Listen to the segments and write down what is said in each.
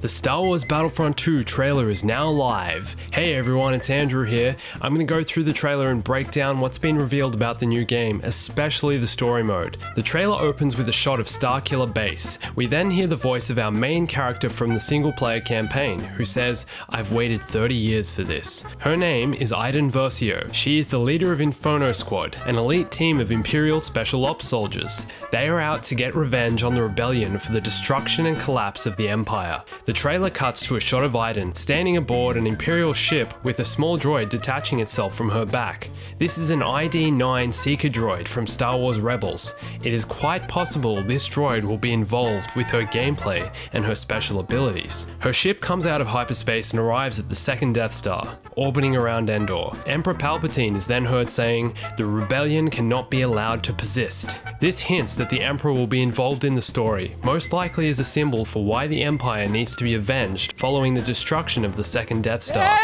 The Star Wars Battlefront 2 trailer is now live. Hey everyone, it's Andrew here. I'm going to go through the trailer and break down what's been revealed about the new game, especially the story mode. The trailer opens with a shot of Starkiller Base. We then hear the voice of our main character from the single player campaign, who says, "I've waited 30 years for this." Her name is Iden Versio. She is the leader of Inferno Squad, an elite team of Imperial Special Ops soldiers. They are out to get revenge on the rebellion for the destruction and collapse of the Empire. The trailer cuts to a shot of Iden standing aboard an Imperial ship with a small droid detaching itself from her back. This is an ID-9 Seeker droid from Star Wars Rebels. It is quite possible this droid will be involved with her gameplay and her special abilities. Her ship comes out of hyperspace and arrives at the second Death Star, orbiting around Endor. Emperor Palpatine is then heard saying, "The rebellion cannot be allowed to persist." This hints that the Emperor will be involved in the story, most likely as a symbol for why the Empire needs to be avenged following the destruction of the second Death Star.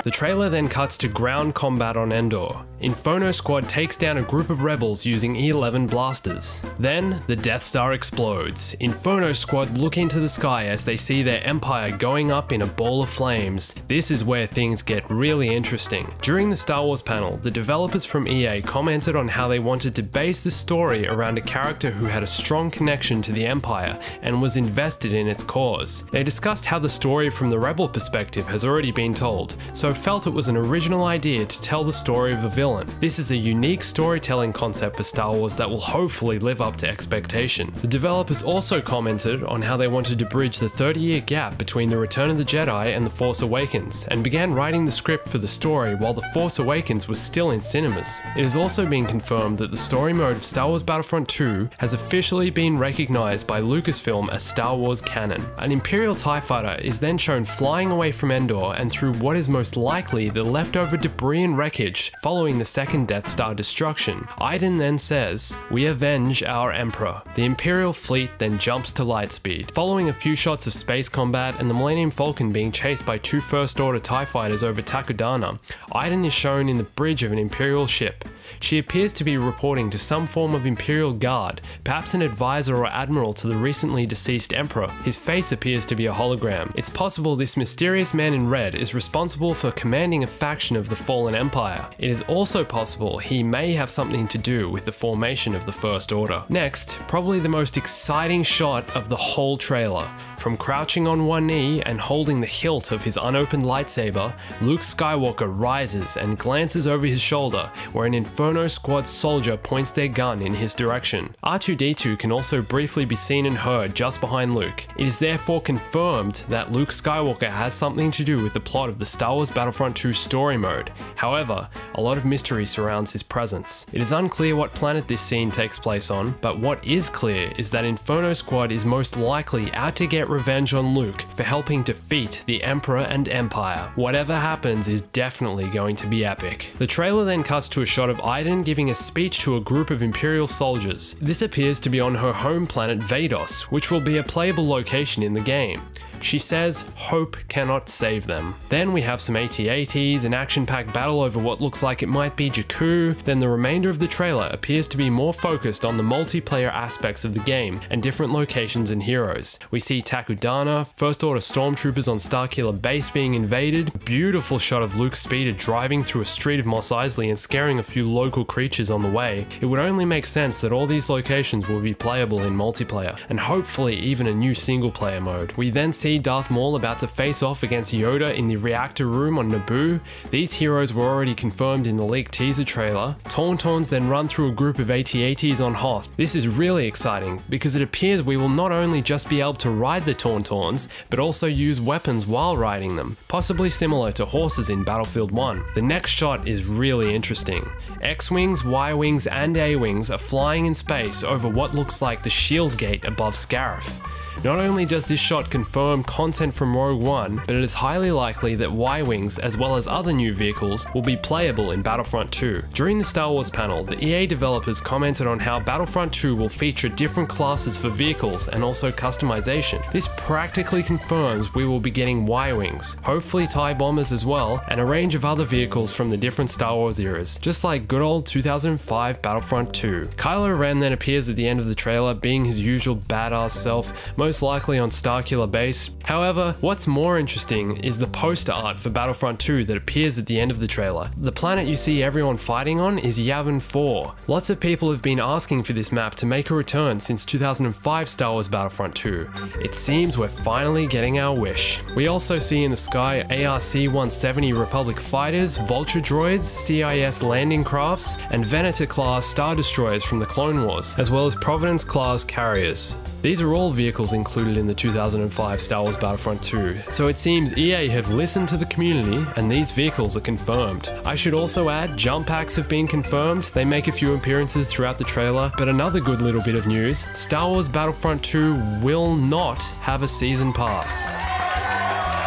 The trailer then cuts to ground combat on Endor. Inferno Squad takes down a group of rebels using E11 blasters. Then, the Death Star explodes. Inferno Squad look into the sky as they see their empire going up in a ball of flames. This is where things get really interesting. During the Star Wars panel, the developers from EA commented on how they wanted to base the story around a character who had a strong connection to the Empire and was invested in its cause. They discussed how the story from the Rebel perspective has already been told, so felt it was an original idea to tell the story of a villain. This is a unique storytelling concept for Star Wars that will hopefully live up to expectation. The developers also commented on how they wanted to bridge the 30-year gap between The Return of the Jedi and The Force Awakens, and began writing the script for the story while The Force Awakens was still in cinemas. It has also been confirmed that the story mode of Star Wars Battlefront 2 has officially been recognized by Lucasfilm as Star Wars canon. An Imperial TIE fighter is then shown flying away from Endor and through what is most likely the leftover debris and wreckage following the second Death Star destruction. Iden then says, "We avenge our Emperor." The Imperial fleet then jumps to lightspeed. Following a few shots of space combat and the Millennium Falcon being chased by two First Order TIE fighters over Takodana, Iden is shown in the bridge of an Imperial ship. She appears to be reporting to some form of Imperial guard, perhaps an advisor or admiral to the recently deceased Emperor. His face appears to be a hologram. It's possible this mysterious man in red is responsible for commanding a faction of the fallen Empire. It is also possible he may have something to do with the formation of the First Order. Next, probably the most exciting shot of the whole trailer. From crouching on one knee and holding the hilt of his unopened lightsaber, Luke Skywalker rises and glances over his shoulder where an Inferno Squad soldier points their gun in his direction. R2-D2 can also briefly be seen and heard just behind Luke. It is therefore confirmed that Luke Skywalker has something to do with the plot of the Star Wars Battlefront 2 story mode. However, a lot of mystery surrounds his presence. It is unclear what planet this scene takes place on, but what is clear is that Inferno Squad is most likely out to get revenge on Luke for helping defeat the Emperor and Empire. Whatever happens is definitely going to be epic. The trailer then cuts to a shot of Iden giving a speech to a group of Imperial soldiers. This appears to be on her home planet Vados, which will be a playable location in the game. She says, "Hope cannot save them." Then we have some AT-ATs, an action-packed battle over what looks like it might be Jakku. Then the remainder of the trailer appears to be more focused on the multiplayer aspects of the game and different locations and heroes. We see Takodana, First Order stormtroopers on Starkiller Base being invaded, a beautiful shot of Luke Speeder driving through a street of Mos Eisley and scaring a few local creatures on the way. It would only make sense that all these locations will be playable in multiplayer, and hopefully even a new single-player mode. We then see Darth Maul about to face off against Yoda in the reactor room on Naboo. These heroes were already confirmed in the leaked teaser trailer. Tauntauns then run through a group of AT-ATs on Hoth. This is really exciting because it appears we will not only just be able to ride the Tauntauns, but also use weapons while riding them, possibly similar to horses in Battlefield 1. The next shot is really interesting. X-Wings, Y-Wings, and A-Wings are flying in space over what looks like the shield gate above Scarif. Not only does this shot confirm content from Rogue One, but it is highly likely that Y-Wings, as well as other new vehicles, will be playable in Battlefront 2. During the Star Wars panel, the EA developers commented on how Battlefront 2 will feature different classes for vehicles and also customization. This practically confirms we will be getting Y-Wings, hopefully TIE bombers as well, and a range of other vehicles from the different Star Wars eras, just like good old 2005 Battlefront 2. Kylo Ren then appears at the end of the trailer, being his usual badass self, most likely on Starkiller Base. However, what's more interesting is the poster art for Battlefront 2 that appears at the end of the trailer. The planet you see everyone fighting on is Yavin 4. Lots of people have been asking for this map to make a return since 2005 Star Wars Battlefront 2. It seems we're finally getting our wish. We also see in the sky ARC-170 Republic fighters, Vulture droids, CIS landing crafts, and Venator-class Star Destroyers from the Clone Wars, as well as Providence-class carriers. These are all vehicles included in the 2005 Star Wars Battlefront 2, so it seems EA have listened to the community and these vehicles are confirmed. I should also add, jump packs have been confirmed. They make a few appearances throughout the trailer, but another good little bit of news, Star Wars Battlefront 2 will not have a season pass.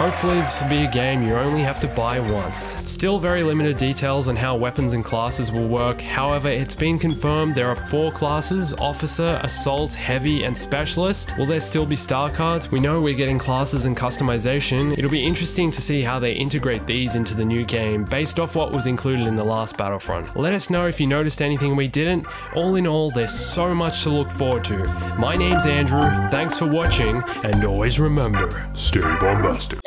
Hopefully this will be a game you only have to buy once. Still very limited details on how weapons and classes will work, however it's been confirmed there are 4 classes: Officer, Assault, Heavy, and Specialist. Will there still be star cards? We know we're getting classes and customization. It'll be interesting to see how they integrate these into the new game based off what was included in the last Battlefront. Let us know if you noticed anything we didn't. All in all, there's so much to look forward to. My name's Andrew, thanks for watching, and always remember, stay bombastic.